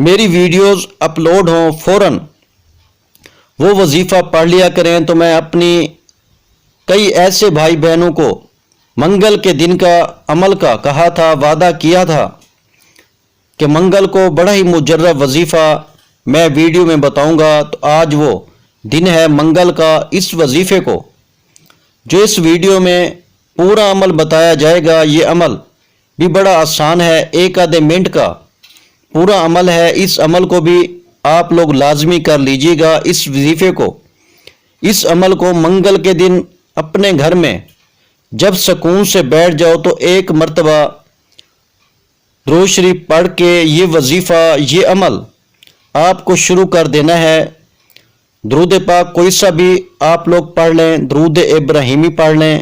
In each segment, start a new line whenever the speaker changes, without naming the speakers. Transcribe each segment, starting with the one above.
میری videos upload ہوں فوراً وہ وظیفہ پڑھ لیا کریں، تو میں اپنی کئی ایسے بھائی بہنوں کو منگل کے دن کا عمل کا کہا تھا، وعدہ کیا تھا کہ منگل کو بڑا ہی مجرب وظیفہ میں ویڈیو میں بتاؤں گا، تو آج وہ دن ہے منگل کا۔ اس وظیفے کو جو اس ویڈیو میں پورا عمل بتایا جائے گا، یہ عمل بھی بڑا آسان ہے، ایک آدھے منٹ کا پورا عمل ہے۔ اس عمل کو بھی آپ لوگ لازمی کر لیجیے گا۔ اس وظیفے کو، اس عمل کو منگل کے دن اپنے گھر میں جب سکون سے بیٹھ جاؤ تو ایک مرتبہ درود شریف پڑھ کے یہ وظیفہ، یہ عمل آپ کو شروع کر دینا ہے۔ درود پاک کوئی سا بھی آپ لوگ پڑھ لیں، درود ابراہیمی پڑھ لیں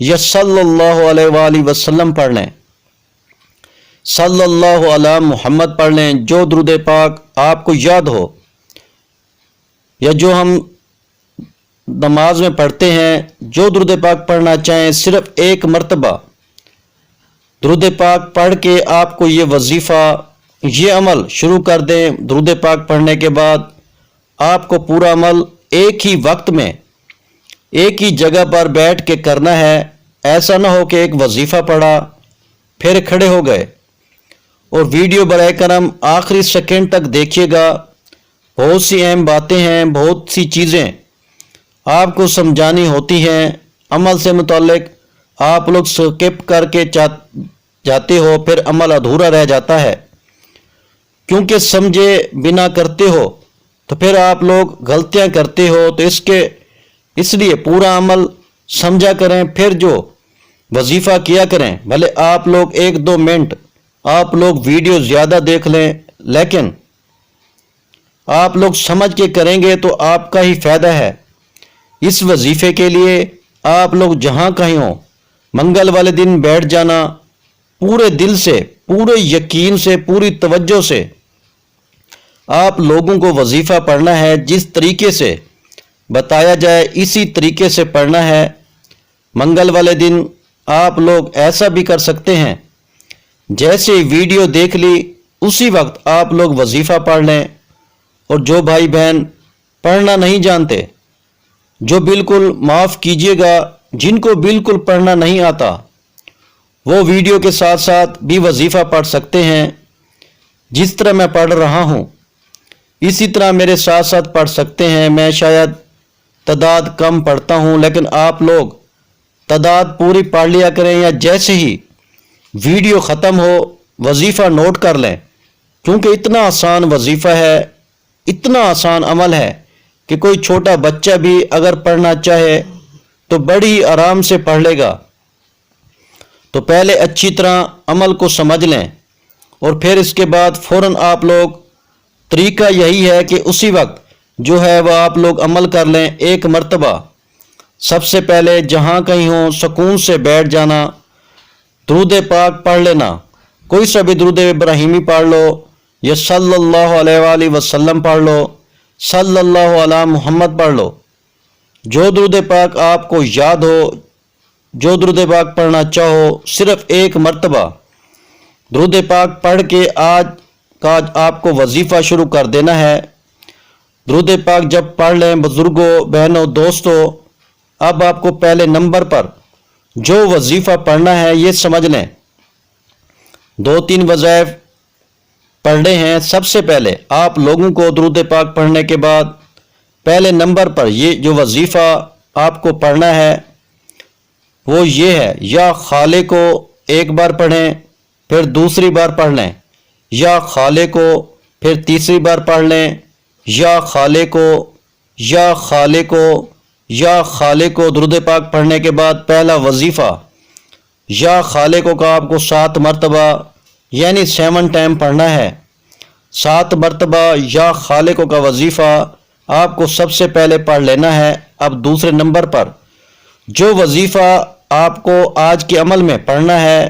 یا صلی اللہ علیہ وآلہ وسلم پڑھ لیں، صلی اللہ علی محمد پڑھ لیں، جو درود پاک آپ کو یاد ہو یا جو ہم نماز میں پڑھتے ہیں، جو درود پاک پڑھنا چاہیں، صرف ایک مرتبہ درود پاک پڑھ کے آپ کو یہ وظیفہ، یہ عمل شروع کر دیں۔ درود پاک پڑھنے کے بعد آپ کو پورا عمل ایک ہی وقت میں ایک ہی جگہ پر بیٹھ کے کرنا ہے۔ ایسا نہ ہو کہ ایک وظیفہ پڑھا پھر کھڑے ہو گئے، اور ویڈیو برائے کرم آخری سیکنڈ تک دیکھیے گا۔ بہت سی اہم باتیں ہیں، بہت سی چیزیں آپ کو سمجھانی ہوتی ہیں، عمل سے متعلق آپ لوگ سکپ کر کے جاتے ہو، پھر عمل ادھورا رہ جاتا ہے، کیونکہ سمجھے بنا کرتے ہو تو پھر آپ لوگ غلطیاں کرتے ہو۔ تو اس لیے پورا عمل سمجھا کریں، پھر جو وظیفہ کیا کریں۔ بھلے آپ لوگ 1-2 منٹ آپ لوگ ویڈیو زیادہ دیکھ لیں، لیکن آپ لوگ سمجھ کے کریں گے تو آپ کا ہی فائدہ ہے۔ اس وظیفے کے لیے آپ لوگ جہاں کہیں ہوں، منگل والے دن بیٹھ جانا، پورے دل سے، پورے یقین سے، پوری توجہ سے آپ لوگوں کو وظیفہ پڑھنا ہے۔ جس طریقے سے بتایا جائے اسی طریقے سے پڑھنا ہے۔ منگل والے دن آپ لوگ ایسا بھی کر سکتے ہیں، جیسے ویڈیو دیکھ لی اسی وقت آپ لوگ وظیفہ پڑھ لیں۔ اور جو بھائی بہن پڑھنا نہیں جانتے، جو بالکل معاف کیجیے گا، جن کو بالکل پڑھنا نہیں آتا، وہ ویڈیو کے ساتھ ساتھ بھی وظیفہ پڑھ سکتے ہیں۔ جس طرح میں پڑھ رہا ہوں اسی طرح میرے ساتھ ساتھ پڑھ سکتے ہیں۔ میں شاید تعداد کم پڑھتا ہوں، لیکن آپ لوگ تعداد پوری پڑھ لیا کریں، یا جیسے ہی ویڈیو ختم ہو وظیفہ نوٹ کر لیں، کیونکہ اتنا آسان وظیفہ ہے، اتنا آسان عمل ہے کہ کوئی چھوٹا بچہ بھی اگر پڑھنا چاہے تو بڑی آرام سے پڑھ لے گا۔ تو پہلے اچھی طرح عمل کو سمجھ لیں، اور پھر اس کے بعد فوراً آپ لوگ، طریقہ یہی ہے کہ اسی وقت جو ہے وہ آپ لوگ عمل کر لیں۔ ایک مرتبہ سب سے پہلے جہاں کہیں ہوں سکون سے بیٹھ جانا، درود پاک پڑھ لینا، کوئی سا بھی درود ابراہیمی پڑھ لو یا صلی اللہ علیہ وآلہ وسلم پڑھ لو، صلی اللہ علی محمد پڑھ لو، جو درود پاک آپ کو یاد ہو، جو درود پاک پڑھنا چاہو، صرف ایک مرتبہ درود پاک پڑھ کے آج کا آپ کو وظیفہ شروع کر دینا ہے۔ درود پاک جب پڑھ لیں بزرگوں، بہنوں، دوستوں، اب آپ کو پہلے نمبر پر جو وظیفہ پڑھنا ہے یہ سمجھ لیں۔ 2-3 وظائف پڑھنے ہیں۔ سب سے پہلے آپ لوگوں کو درود پاک پڑھنے کے بعد پہلے نمبر پر یہ جو وظیفہ آپ کو پڑھنا ہے وہ یہ ہے، یا خالق کو ایک بار پڑھیں، پھر دوسری بار پڑھ لیں، یا خالق کو پھر تیسری بار پڑھ لیں، یا خالق کو، یا خالق کو، یا خالق کو۔ درود پاک پڑھنے کے بعد پہلا وظیفہ یا خالق کو کا آپ کو 7 مرتبہ یعنی 7 ٹائم پڑھنا ہے۔ 7 مرتبہ یا خالق کا وظیفہ آپ کو سب سے پہلے پڑھ لینا ہے۔ اب دوسرے نمبر پر جو وظیفہ آپ کو آج کے عمل میں پڑھنا ہے،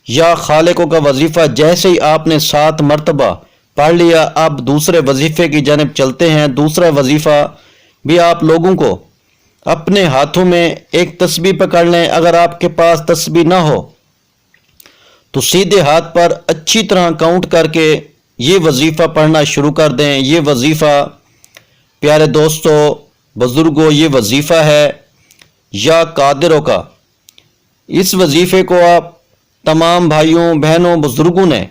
یا خالق کا وظیفہ جیسے ہی آپ نے 7 مرتبہ پڑھ لیا، اب دوسرے وظیفے کی جانب چلتے ہیں۔ دوسرا وظیفہ بھی آپ لوگوں کو اپنے ہاتھوں میں ایک تسبیح پکڑ لیں۔ اگر آپ کے پاس تسبیح نہ ہو تو سیدھے ہاتھ پر اچھی طرح کاؤنٹ کر کے یہ وظیفہ پڑھنا شروع کر دیں۔ یہ وظیفہ پیارے دوستو، بزرگوں، یہ وظیفہ ہے یا قادروں کا۔ اس وظیفے کو آپ تمام بھائیوں، بہنوں، بزرگوں نے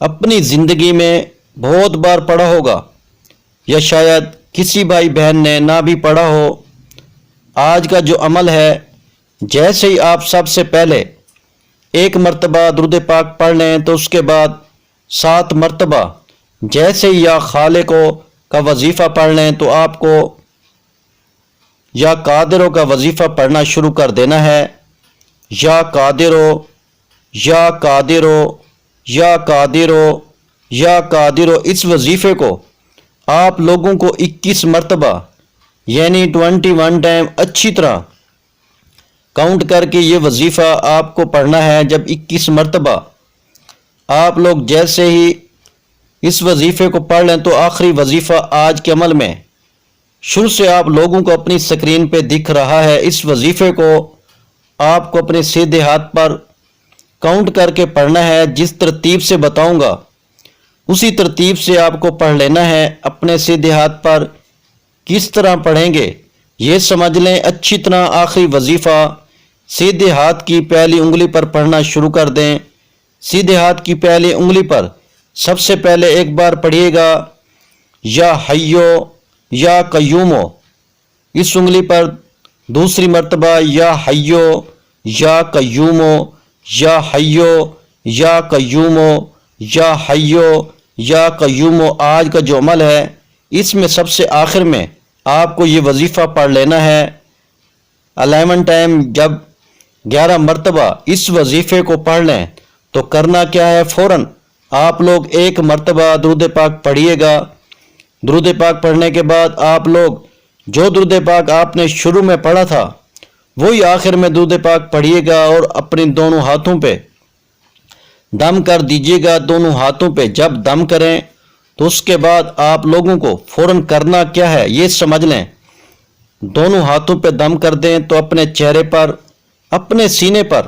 اپنی زندگی میں بہت بار پڑھا ہوگا، یا شاید کسی بھائی بہن نے نہ بھی پڑھا ہو۔ آج کا جو عمل ہے، جیسے ہی آپ سب سے پہلے ایک مرتبہ درود پاک پڑھ لیں تو اس کے بعد 7 مرتبہ جیسے ہی یا خالقو کا وظیفہ پڑھ لیں تو آپ کو یا قادروں کا وظیفہ پڑھنا شروع کر دینا ہے۔ یا قادرو، یا قادرو، یا قادرو، یا قادرو، اس وظیفے کو آپ لوگوں کو 21 مرتبہ یعنی 21 ٹائم اچھی طرح کاؤنٹ کر کے یہ وظیفہ آپ کو پڑھنا ہے۔ جب 21 مرتبہ آپ لوگ جیسے ہی اس وظیفے کو پڑھ لیں تو آخری وظیفہ آج کے عمل میں شروع سے آپ لوگوں کو اپنی سکرین پہ دکھ رہا ہے۔ اس وظیفے کو آپ کو اپنے سیدھے ہاتھ پر کاؤنٹ کر کے پڑھنا ہے۔ جس ترتیب سے بتاؤں گا اسی ترتیب سے آپ کو پڑھ لینا ہے۔ اپنے سیدھے ہاتھ پر کس طرح پڑھیں گے یہ سمجھ لیں اچھی طرح۔ آخری وظیفہ سیدھے ہاتھ کی پہلی انگلی پر پڑھنا شروع کر دیں۔ سیدھے ہاتھ کی پہلی انگلی پر سب سے پہلے ایک بار پڑھیے گا یا حیو یا قیومو، اس انگلی پر دوسری مرتبہ یا حیو یا قیومو، یا حیو یا قیومو، یا حیو یا قیومو۔ آج کا جو عمل ہے اس میں سب سے آخر میں آپ کو یہ وظیفہ پڑھ لینا ہے 11 ٹائم۔ جب 11 مرتبہ اس وظیفے کو پڑھ لیں تو کرنا کیا ہے، فوراً آپ لوگ ایک مرتبہ درود پاک پڑھیے گا۔ درود پاک پڑھنے کے بعد آپ لوگ جو درود پاک آپ نے شروع میں پڑھا تھا وہی آخر میں درود پاک پڑھیے گا، اور اپنے دونوں ہاتھوں پہ دم کر دیجیے گا۔ دونوں ہاتھوں پہ جب دم کریں تو اس کے بعد آپ لوگوں کو فوراً کرنا کیا ہے یہ سمجھ لیں۔ دونوں ہاتھوں پہ دم کر دیں تو اپنے چہرے پر، اپنے سینے پر،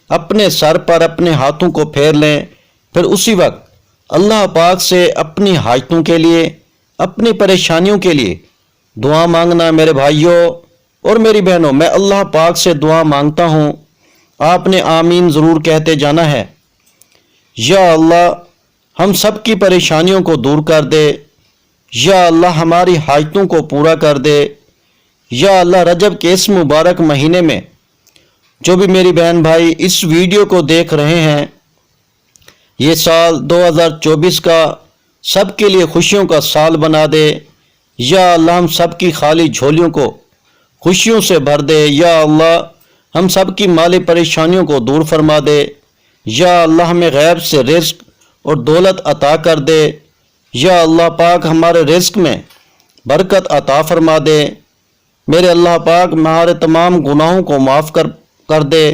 اپنے سر پر اپنے ہاتھوں کو پھیر لیں۔ پھر اسی وقت اللہ پاک سے اپنی حاجتوں کے لیے، اپنی پریشانیوں کے لیے دعا مانگنا۔ میرے بھائیوں اور میری بہنوں، میں اللہ پاک سے دعا مانگتا ہوں، آپ نے آمین ضرور کہتے جانا ہے۔ یا اللہ ہم سب کی پریشانیوں کو دور کر دے، یا اللہ ہماری حاجتوں کو پورا کر دے، یا اللہ رجب کے اس مبارک مہینے میں جو بھی میری بہن بھائی اس ویڈیو کو دیکھ رہے ہیں، یہ سال 2024 کا سب کے لیے خوشیوں کا سال بنا دے۔ یا اللہ ہم سب کی خالی جھولیوں کو خوشیوں سے بھر دے۔ یا اللہ ہم سب کی مالی پریشانیوں کو دور فرما دے۔ یا اللہ ہمیں غیب سے رزق اور دولت عطا کر دے۔ یا اللہ پاک ہمارے رزق میں برکت عطا فرما دے۔ میرے اللہ پاک ہمارے تمام گناہوں کو معاف کر دے۔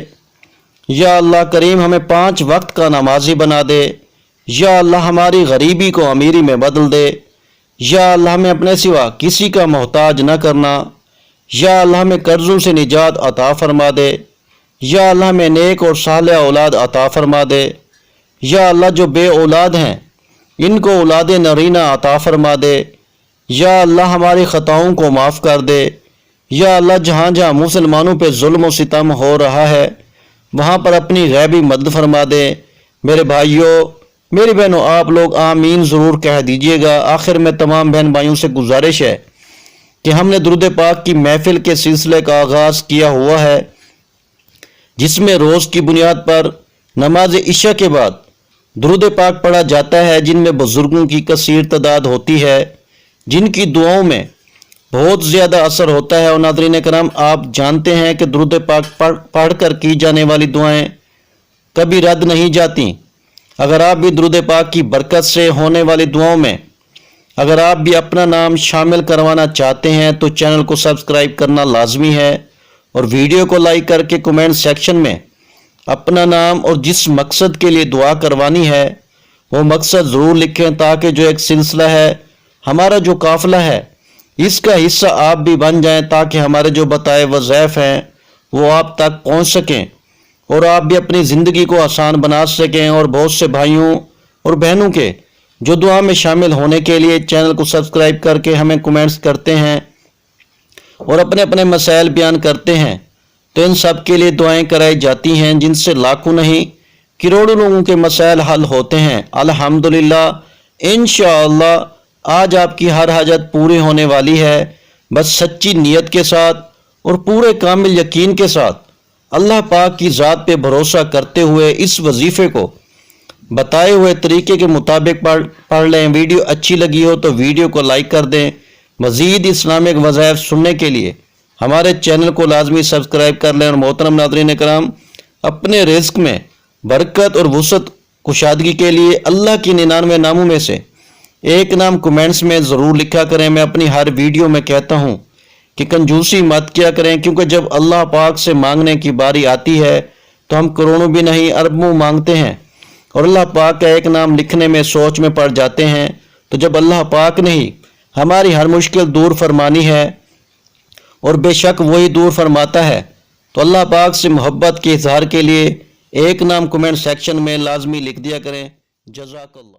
یا اللہ کریم ہمیں 5 وقت کا نمازی بنا دے۔ یا اللہ ہماری غریبی کو امیری میں بدل دے۔ یا اللہ ہمیں اپنے سوا کسی کا محتاج نہ کرنا۔ یا اللہ ہمیں قرضوں سے نجات عطا فرما دے۔ یا اللہ ہمیں نیک اور صالح اولاد عطا فرما دے۔ یا اللہ جو بے اولاد ہیں ان کو اولاد نرینہ عطا فرما دے۔ یا اللہ ہماری خطاؤں کو معاف کر دے۔ یا اللہ جہاں جہاں مسلمانوں پہ ظلم و ستم ہو رہا ہے وہاں پر اپنی غیبی مدد فرما دے۔ میرے بھائیوں میری بہنوں، آپ لوگ آمین ضرور کہہ دیجئے گا۔ آخر میں تمام بہن بھائیوں سے گزارش ہے کہ ہم نے درود پاک کی محفل کے سلسلے کا آغاز کیا ہوا ہے، جس میں روز کی بنیاد پر نماز عشاء کے بعد درود پاک پڑھا جاتا ہے، جن میں بزرگوں کی کثیر تعداد ہوتی ہے، جن کی دعاؤں میں بہت زیادہ اثر ہوتا ہے۔ اور ناظرین کرام، آپ جانتے ہیں کہ درود پاک پڑھ کر کی جانے والی دعائیں کبھی رد نہیں جاتی۔ اگر آپ بھی درود پاک کی برکت سے ہونے والی دعاؤں میں اگر آپ بھی اپنا نام شامل کروانا چاہتے ہیں تو چینل کو سبسکرائب کرنا لازمی ہے، اور ویڈیو کو لائک کر کے کومنٹ سیکشن میں اپنا نام اور جس مقصد کے لیے دعا کروانی ہے وہ مقصد ضرور لکھیں، تاکہ جو ایک سلسلہ ہے، ہمارا جو قافلہ ہے، اس کا حصہ آپ بھی بن جائیں، تاکہ ہمارے جو بتائے وظائف ہیں وہ آپ تک پہنچ سکیں اور آپ بھی اپنی زندگی کو آسان بنا سکیں، اور بہت سے بھائیوں اور بہنوں کے جو دعا میں شامل ہونے کے لیے چینل کو سبسکرائب کر کے ہمیں کمنٹس کرتے ہیں اور اپنے اپنے مسائل بیان کرتے ہیں، تو ان سب کے لیے دعائیں کرائی جاتی ہیں، جن سے لاکھوں نہیں کروڑوں لوگوں کے مسائل حل ہوتے ہیں۔ الحمدللہ، انشاءاللہ آج آپ کی ہر حاجت پوری ہونے والی ہے، بس سچی نیت کے ساتھ اور پورے کامل یقین کے ساتھ اللہ پاک کی ذات پہ بھروسہ کرتے ہوئے اس وظیفے کو بتائے ہوئے طریقے کے مطابق پڑھ لیں۔ ویڈیو اچھی لگی ہو تو ویڈیو کو لائک کر دیں۔ مزید اسلامک وظائف سننے کے لیے ہمارے چینل کو لازمی سبسکرائب کر لیں، اور محترم ناظرین کرام، اپنے رزق میں برکت اور وسعت کشادگی کے لیے اللہ کی 99 ناموں میں سے ایک نام کمنٹس میں ضرور لکھا کریں۔ میں اپنی ہر ویڈیو میں کہتا ہوں کہ کنجوسی مت کیا کریں، کیونکہ جب اللہ پاک سے مانگنے کی باری آتی ہے تو ہم کروڑوں بھی نہیں اربوں مانگتے ہیں، اور اللہ پاک کا ایک نام لکھنے میں سوچ میں پڑ جاتے ہیں۔ تو جب اللہ پاک نے ہی ہماری ہر مشکل دور فرمانی ہے، اور بے شک وہی دور فرماتا ہے، تو اللہ پاک سے محبت کے اظہار کے لیے ایک نام کمنٹ سیکشن میں لازمی لکھ دیا کریں۔ جزاک اللہ۔